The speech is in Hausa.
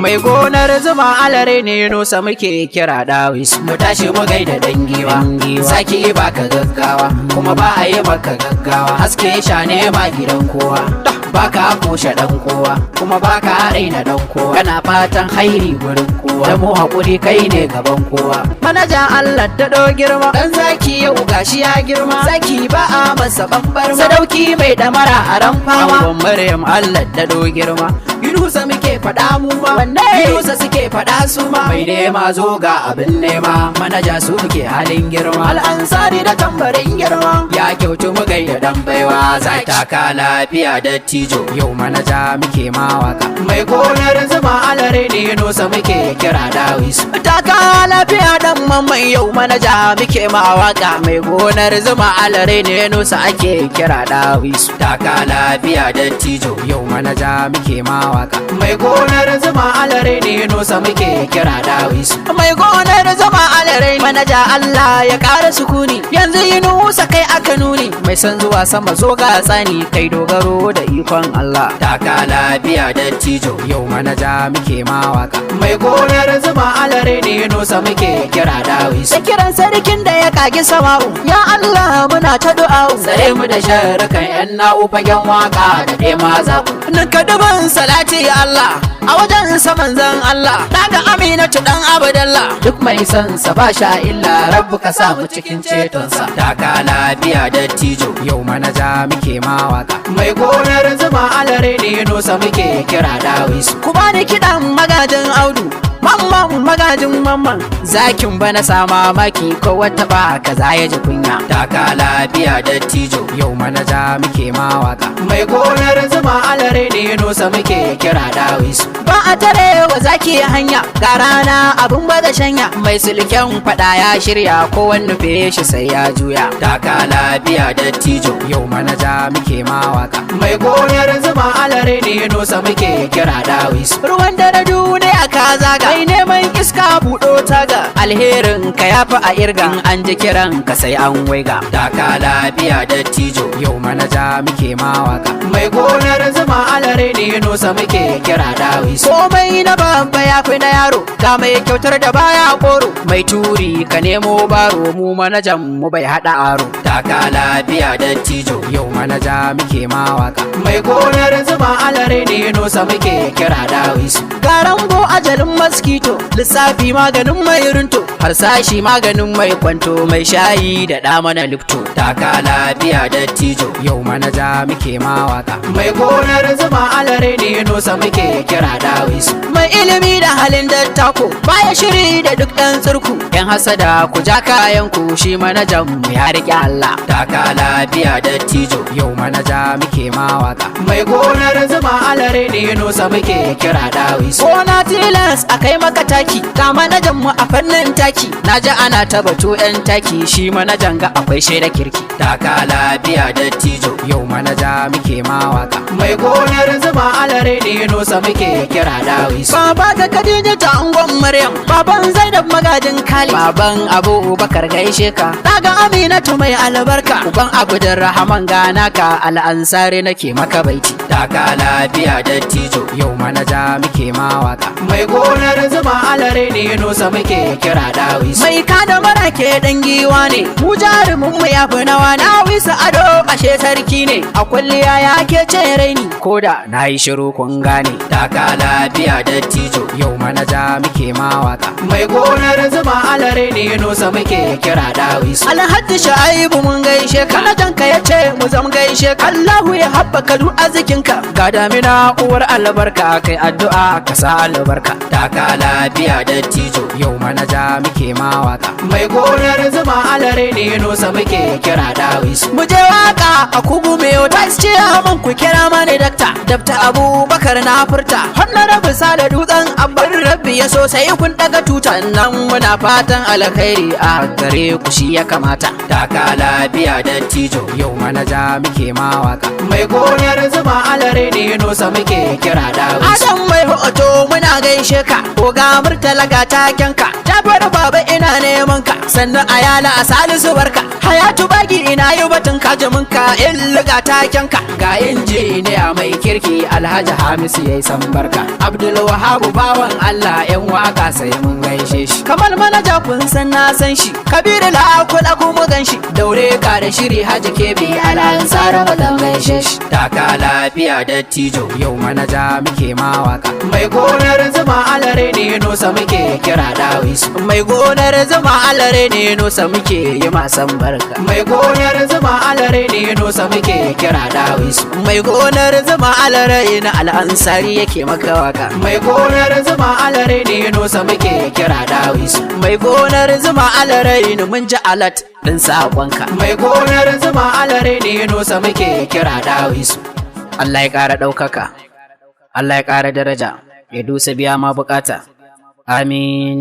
Mai gonar zuma alare ne nusa muke kira dawis. Mu tashi mu gaida dangiwa, saki baka gaggawa, kuma ba a yi maka gaggawa. Haske sha ne ma gidan kowa, baka kushe dan kowa, kuma baka raina dan kowa. Kana fatan hairi gurin kowa, da mu hakuri kai ne gaban kowa. Manaja Allah da do girma, dan zaki yau gashi ya girma. Zaki ba a masa bambar, sadauki mai damara a ran fama. Angon Maryam Allah da do girma, Yunusa muke faɗa mu ma, Yunusa suke faɗa su ma. Mai nema zo ga abin nema, manaja su muke halin girma. Al'ansari da tambarin girma, ya kyautu mu gaida dan baiwa. Zai taka lafiya da tijo, yau manaja muke mawaka. Mai gonar zuma alare ne Yunusa muke kira dawis. Taka lafiya dan mamman, yau manaja muke mawaka. Mai gonar zuma alare ne Yunusa ake kira dawis. Taka lafiya da tijo, yau manaja muke mawaka. Mai gonar zuma alare ne Yunusa muke kira dawis. Mai gonar zuma alare, manaja Allah ya ƙara sukuni. Yanzu Yunusa kai aka nuni, mai san zuwa sama zo ga tsani. Kai dogaro da ikon Allah, taka lafiya da tijo, yau manaja muke mawaka. Mai gonar zuma alare ne Yunusa muke kira dawis. Da kiran sarkin da ya kage sama'u, ya Allah muna ta du'a. Tsare mu da sharrukan yan na'u fagen waka da dai maza ku. Ninka dubin salati Allah a wajen sa manzan Allah, daga Aminatu dan Abdallah. Duk mai son sa ba sha illa, Rabbu ka sa mu cikin cetonsa. Taka lafiya da tijo, yau manaja muke mawaka. Mai gonar zuma alare ne Yunusa muke kira dawis. Ku bani kiɗan magajin Audu, mamman magajin mamman. Zakin bana sa mamaki, ko wata ba kaza ya ji kunya. Taka lafiya da tijo, yau manaja muke mawaka. Mai gonar zuma alare ne Yunusa muke kira dawis. Ba a tare wa zaki hanya, ga rana abin baza shanya. Mai sulken fada ya shirya, ko wani nufe shi sai ya juya. Taka lafiya da tijo, yau manaja muke mawaka. Mai gonar zuma alare ne Yunusa muke kira dawis. Ruwan dare ne aka zaga, mai neman iska buɗo taga. Alherin ka ya fi a irgan, an ji kiran ka sai an waiga. Taka lafiya da tijo, yau manaja muke mawaka. Mai gonar zuma alare ne Yunusa muke kira dawis. Komai na babba ya fi na yaro, ga mai kyautar da baya koro. Mai turi ka nemo baro, mu manajan mu bai haɗa aro. Taka lafiya da tijo, yau manaja muke mawaka. Mai gonar zuma alare ne Yunusa muke kira dawis. Garango ajalin maskito, lissafi maganin mai runto. Harsashi maganin mai kwanto, mai shayi da ɗa mana lifto. Taka lafiya da tijo, yau manaja muke mawaka. Mai gonar zuma alare ne Yunusa muke kira dawis. Mai ilimi da halin dattako, baya shiri da duk ɗan tsirku. Yan hasada ku ja kayan ku, shi manajan mu ya riƙe Allah. Taka lafiya da tijo, yau manaja muke mawaka. Mai gonar zuma alare ne Yunusa muke kira dawis. Gona tilas a kai maka taki, ga manajan mu a fannin taki. Na ji ana ta batu yan taki, shi manajan ga akwai shaida kirki. Taka lafiya da tijo, yau manaja muke mawaka. Mai gonar zuma alare ne Yunusa muke kira dawis. Baba ta Khadija ta angon Maryam, baban Zainab magajin Kali, baban Abubakar gaishe ka. Daga Aminatu mai albarka, uban Abdurrahman gana ka. Al'ansari nake maka baiti. Taka lafiya da tijo, yau manaja muke mawaka. Mai gonar zuma alare ne Yunusa muke kira dawis. Mai kada mara ke dan giwa ne, mu jarumin mu yafi nawa. Dawis ado ashe sarki ne, a kulliya ya ke ce raini, koda na yi shiru kun gane. Taka lafiya da tijo, yau manaja muke mawaka. Mai gonar zuma alare ne Yunusa muke kira dawis. Alhaji Shaibu mun gaishe ka, manajan ka ya ce mu zam gaishe ka. Allahu ya haɓaka duk arzikinka, ga damina uwar albarka, kai addu'a ka sa albarka. Taka lafiya da tijo, yau manaja muke mawaka. Mai gonar zuma alare ne Yunusa muke kira dawis. Mu je waka a kugu mai wata ce mun ku kira mani dakta. Dabta Abubakar na furta, hannar rabu sa da dutsen abbar rabbi ya so sai kun daga tuta. Nan muna fatan alkhairi a gare ku, shi ya kamata. Taka lafiya da tijo, yau manaja muke mawaka. Mai gonar zuma alare ne Yunusa muke kira dawis. Adam mai hoto muna gaishe ka, ko ga murtala ga taken ka. Jafar baba ina neman ka sannan ayala a salisu barka hayatu bagi ina yi batun kajimin ka in liga taken ka ga injiniya mai kirki alhaji hamisu yayi san barka abdul wahabu bawan allah yan waka sai mun gaishe shi kamal manaja kun san na san shi kabiru la kula kuma gan shi daure ka da shiri haji kebi alansar watan gaishe shi taka lafiya dattijo yau manaja muke mawaka mai gonar zuma alare ne nosa muke kira dawis mai gonar zuma alare ne nosa muke yi masan barka mai gonar zuma alare ne nosa muke kira dawis mai gonar zuma alare na al'ansari yake maka waka mai gonar zuma alare ne nosa muke kira dawis mai gonar zuma alare ne mun ji alat din sakonka mai gonar zuma alare ne nosa muke kira dawis Allah ya ƙara ɗaukaka Allah ya ƙara daraja ya dusa biya ma bukata amin